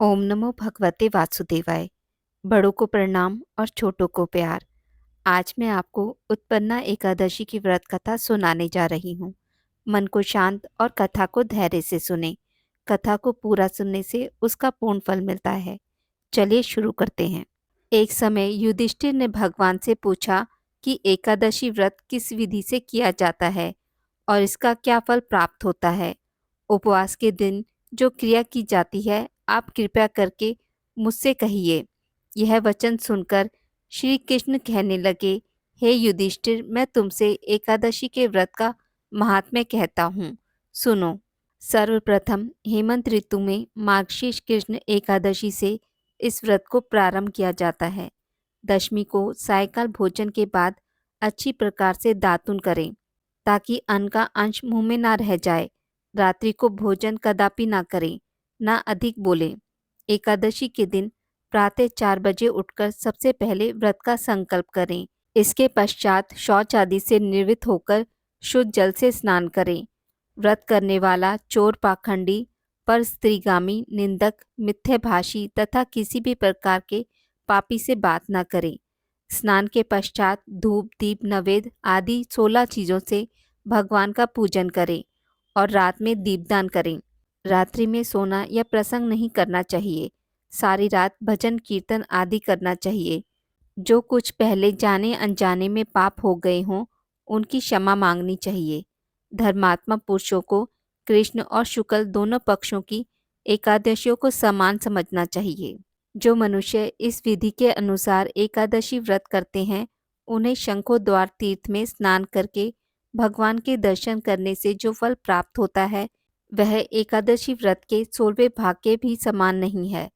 ओम नमो भगवते वासुदेवाय। बड़ों को प्रणाम और छोटों को प्यार। आज मैं आपको उत्पन्ना एकादशी की व्रत कथा सुनाने जा रही हूँ। मन को शांत और कथा को धैर्य से सुने। कथा को पूरा सुनने से उसका पूर्ण फल मिलता है। चलिए शुरू करते हैं। एक समय युधिष्ठिर ने भगवान से पूछा कि एकादशी व्रत किस विधि से किया जाता है और इसका क्या फल प्राप्त होता है। उपवास के दिन जो क्रिया की जाती है आप कृपया करके मुझसे कहिए। यह वचन सुनकर श्री कृष्ण कहने लगे, हे युधिष्ठिर, मैं तुमसे एकादशी के व्रत का महात्म्य कहता हूँ, सुनो। सर्वप्रथम हेमंत ऋतु में मार्गशीर्ष कृष्ण एकादशी से इस व्रत को प्रारंभ किया जाता है। दशमी को सायकाल भोजन के बाद अच्छी प्रकार से दातुन करें ताकि अन्न का अंश मुंह में ना रह जाए। रात्रि को भोजन कदापि ना करें, ना अधिक बोलें। एकादशी के दिन प्रातः 4 बजे उठकर सबसे पहले व्रत का संकल्प करें। इसके पश्चात शौच आदि से निवृत्त होकर शुद्ध जल से स्नान करें। व्रत करने वाला चोर, पाखंडी, पर स्त्रीगामी, निंदक, मिथ्याभाषी तथा किसी भी प्रकार के पापी से बात न करे। स्नान के पश्चात धूप, दीप, नवेद आदि 16 चीजों से भगवान का पूजन करें और रात में दीपदान करें। रात्रि में सोना या प्रसंग नहीं करना चाहिए। सारी रात भजन कीर्तन आदि करना चाहिए। जो कुछ पहले जाने अनजाने में पाप हो गए हों उनकी क्षमा मांगनी चाहिए। धर्मात्मा पुरुषों को कृष्ण और शुक्ल दोनों पक्षों की एकादशियों को समान समझना चाहिए। जो मनुष्य इस विधि के अनुसार एकादशी व्रत करते हैं उन्हें शंखोद्वार तीर्थ में स्नान करके भगवान के दर्शन करने से जो फल प्राप्त होता है वह एकादशी व्रत के 16वें भाग के भी समान नहीं है।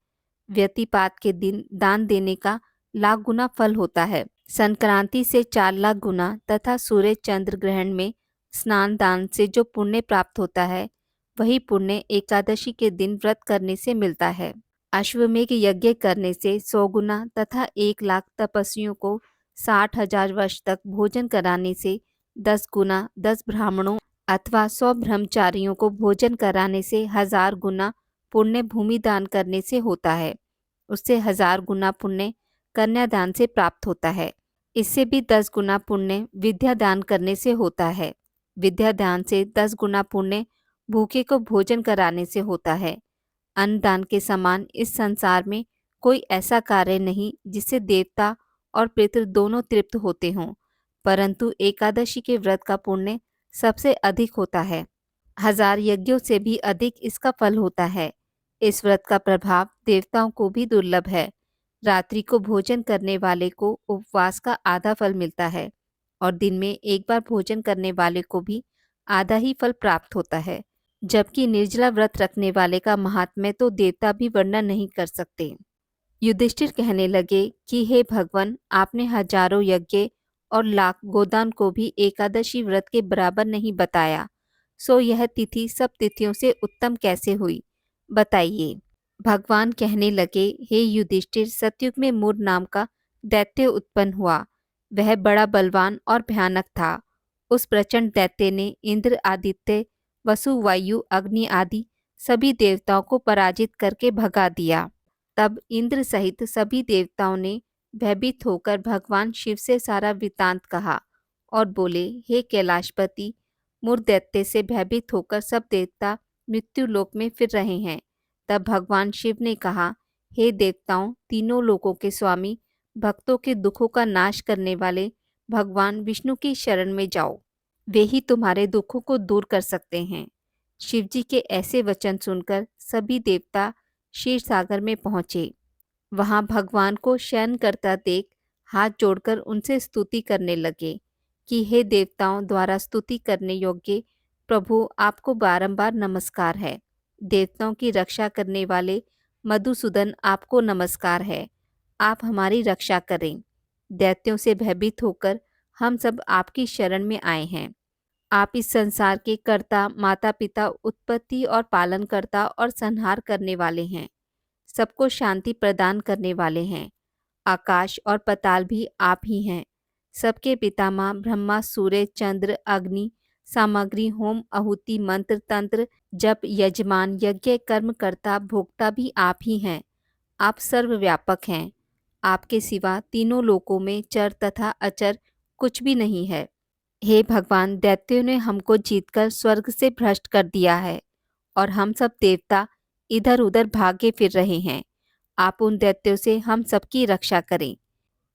व्यतिपात के दिन दान देने का लाख गुना फल होता है। संक्रांति से 4 लाख गुना तथा सूर्य चंद्र ग्रहण में स्नान दान से जो पुण्य प्राप्त होता है वही पुण्य एकादशी के दिन व्रत करने से मिलता है। अश्वमेघ यज्ञ करने से 100 गुना तथा 1 लाख तपस्वियों को 60,000 वर्ष तक भोजन कराने से 10 गुना, 10 ब्राह्मणों अथवा 100 ब्रह्मचारियों को भोजन कराने से 1000 गुना पुण्य भूमि दान करने से होता है। उससे 1000 गुना पुण्य कन्यादान से प्राप्त होता है। इससे भी 10 गुना पुण्य विद्या दान करने से होता है। विद्या दान से 10 गुना पुण्य भूखे को भोजन कराने से होता है। अन्नदान के समान इस संसार में कोई ऐसा कार्य नहीं जिससे देवता और पितृ दोनों तृप्त होते हों, परंतु एकादशी के व्रत का पुण्य सबसे अधिक होता है। 1000 यज्ञों से भी अधिक इसका फल होता है। इस व्रत का प्रभाव देवताओं को भी दुर्लभ है। रात्रि को भोजन करने वाले को उपवास का आधा फल मिलता है और दिन में एक बार भोजन करने वाले को भी आधा ही फल प्राप्त होता है। जबकि निर्जला व्रत रखने वाले का महात्म्य तो देवता भी वर्णन नहीं कर सकते। युधिष्ठिर कहने लगे कि हे भगवान, आपने हजारों यज्ञ और लाख गोदान को भी एकादशी व्रत के बराबर नहीं बताया, सो यह तिथि सब तिथियों से उत्तम कैसे हुई, बताइए। भगवान कहने लगे, हे युधिष्ठिर, सतयुग में मूर नाम का दैत्य उत्पन्न हुआ। वह बड़ा बलवान और भयानक था। उस प्रचंड दैत्य ने इंद्र, आदित्य, वसु, वायु, अग्नि आदि सभी देवताओं को पराजित करके भगा दिया। तब इंद्र सहित सभी देवताओं ने भयभीत होकर भगवान शिव से सारा वृतांत कहा और बोले, हे कैलाशपति, मूर दैत्य से भयभीत होकर सब देवता मृत्यु लोक में फिर रहे हैं। तब भगवान शिव ने कहा, हे देवताओं, तीनों लोकों के स्वामी, भक्तों के दुखों का नाश करने वाले भगवान विष्णु की शरण में जाओ। वे ही तुम्हारे दुखों को दूर कर सकते हैं। शिवजी के ऐसे वचन सुनकर सभी देवता क्षीर सागर में पहुंचे। वहां भगवान को शयन करता देख हाथ जोड़कर उनसे स्तुति करने लगे कि हे देवताओं द्वारा स्तुति करने योग्य प्रभु, आपको बारंबार नमस्कार है। देवताओं की रक्षा करने वाले मधुसूदन, आपको नमस्कार है। आप हमारी रक्षा करें। दैत्यों से भयभीत होकर हम सब आपकी शरण में आए हैं। आप इस संसार के कर्ता, माता पिता, उत्पत्ति और पालन करता और संहार करने वाले हैं। सबको शांति प्रदान करने वाले हैं। आकाश और पताल भी आप ही हैं। सबके पितामह ब्रह्मा, सूर्य, चंद्र, अग्नि सामग्री, होम, आहुति, मंत्र, तंत्र, जप, यजमान, यज्ञ, कर्मकर्ता, भोक्ता भी आप ही हैं। आप सर्वव्यापक हैं। आपके सिवा तीनों लोकों में चर तथा अचर कुछ भी नहीं है। हे भगवान, दैत्यों ने हमको जीतकर स्वर्ग से भ्रष्ट कर दिया है और हम सब देवता इधर उधर भागे फिर रहे हैं। आप उन दैत्यों से हम सबकी रक्षा करें।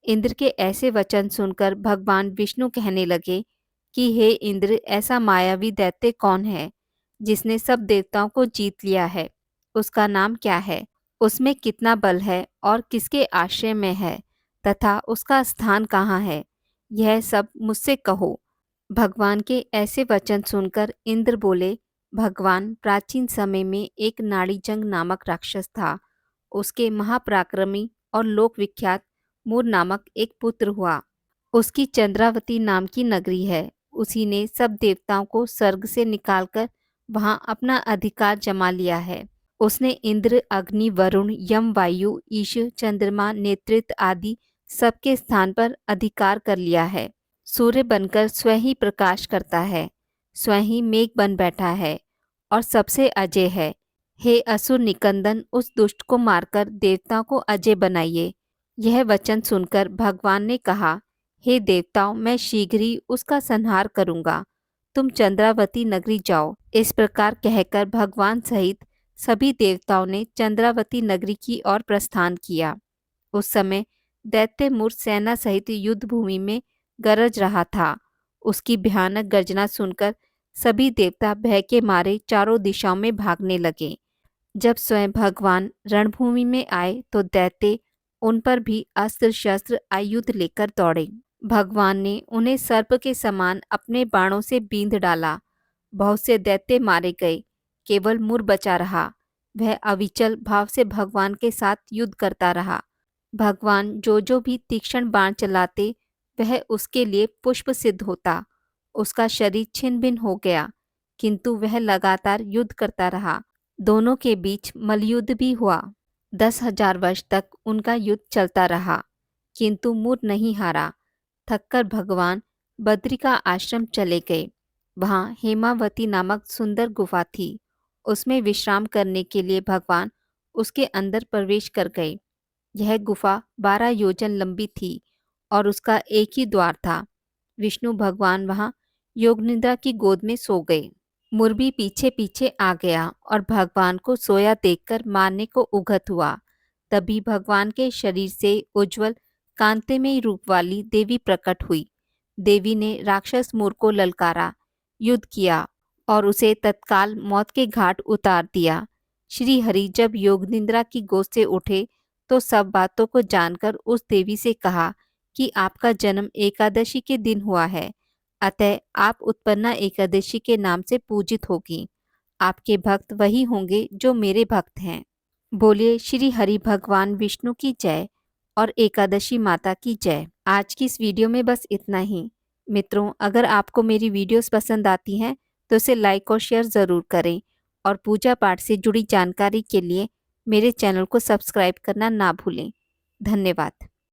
इंद्र के ऐसे वचन सुनकर भगवान विष्णु कहने लगे कि हे इंद्र, ऐसा मायावी दैत्य कौन है जिसने सब देवताओं को जीत लिया है? उसका नाम क्या है? उसमें कितना बल है और किसके आश्रय में है तथा उसका स्थान कहाँ है? यह सब मुझसे कहो। भगवान के ऐसे वचन सुनकर इंद्र बोले, भगवान, प्राचीन समय में एक नाड़ीजंग नामक राक्षस था। उसके महापराक्रमी और लोक विख्यात मूर नामक एक पुत्र हुआ। उसकी चंद्रावती नाम की नगरी है। उसी ने सब देवताओं को स्वर्ग से निकालकर वहां अपना अधिकार जमा लिया है। उसने इंद्र, अग्नि, वरुण, यम, वायु, ईश, चंद्रमा, नेतृत्व आदि सबके स्थान पर अधिकार कर लिया है। सूर्य बनकर स्वयं ही प्रकाश करता है, स्वयं ही मेघ बन बैठा है और सबसे अजय है। हे असुर निकंदन, उस दुष्ट को मारकर देवताओं को अजय बनाइए। यह वचन सुनकर भगवान ने कहा, हे देवताओं, मैं शीघ्र ही उसका संहार करूंगा। तुम चंद्रावती नगरी जाओ। इस प्रकार कहकर भगवान सहित सभी देवताओं ने चंद्रावती नगरी की ओर प्रस्थान किया। उस समय दैत्य मूर्त सेना सहित युद्ध भूमि में गरज रहा था। उसकी भयानक गर्जना सुनकर सभी देवता भय के मारे चारों दिशाओं में भागने लगे। जब स्वयं भगवान रणभूमि में आए तो दैत्य उन पर भी अस्त्र शस्त्र आयुध लेकर दौड़े। भगवान ने उन्हें सर्प के समान अपने बाणों से बींध डाला। बहुत से दैत्य मारे गए, केवल मुर बचा रहा। वह अविचल भाव से भगवान के साथ युद्ध करता रहा। भगवान जो भी तीक्ष्ण बाण चलाते वह उसके लिए पुष्प सिद्ध होता। उसका शरीर छिन्न भिन्न हो गया, किंतु वह लगातार युद्ध करता रहा। दोनों के बीच मल्लयुद्ध भी हुआ। 10,000 वर्ष तक उनका युद्ध चलता रहा, किंतु मुर नहीं हारा। थककर भगवान बद्रिका आश्रम चले गए। वहाँ हेमावती नामक सुंदर गुफा थी। उसमें विश्राम करने के लिए भगवान उसके अंदर प्रवेश कर गए। यह गुफा 12 योजन लंबी थी और उसका एक ही द्वार था। विष्णु भगवान वहाँ योग निद्रा की गोद में सो गए। मुर्गी पीछे पीछे आ गया और भगवान को सोया देखकर मारने को उगत हुआ। तभी भगवान के शरीर से उज्जवल कांतिमय रूप वाली देवी प्रकट हुई। देवी ने राक्षस मुर को ललकारा, युद्ध किया और उसे तत्काल मौत के घाट उतार दिया। श्री हरि जब योग निद्रा की गोद से उठे तो सब बातों को जानकर उस देवी से कहा कि आपका जन्म एकादशी के दिन हुआ है, अतः आप उत्पन्ना एकादशी के नाम से पूजित होगी। आपके भक्त वही होंगे जो मेरे भक्त हैं। बोलिए श्री हरि भगवान विष्णु की जय और एकादशी माता की जय। आज की इस वीडियो में बस इतना ही। मित्रों, अगर आपको मेरी वीडियोस पसंद आती हैं तो इसे लाइक और शेयर ज़रूर करें और पूजा पाठ से जुड़ी जानकारी के लिए मेरे चैनल को सब्सक्राइब करना ना भूलें। धन्यवाद।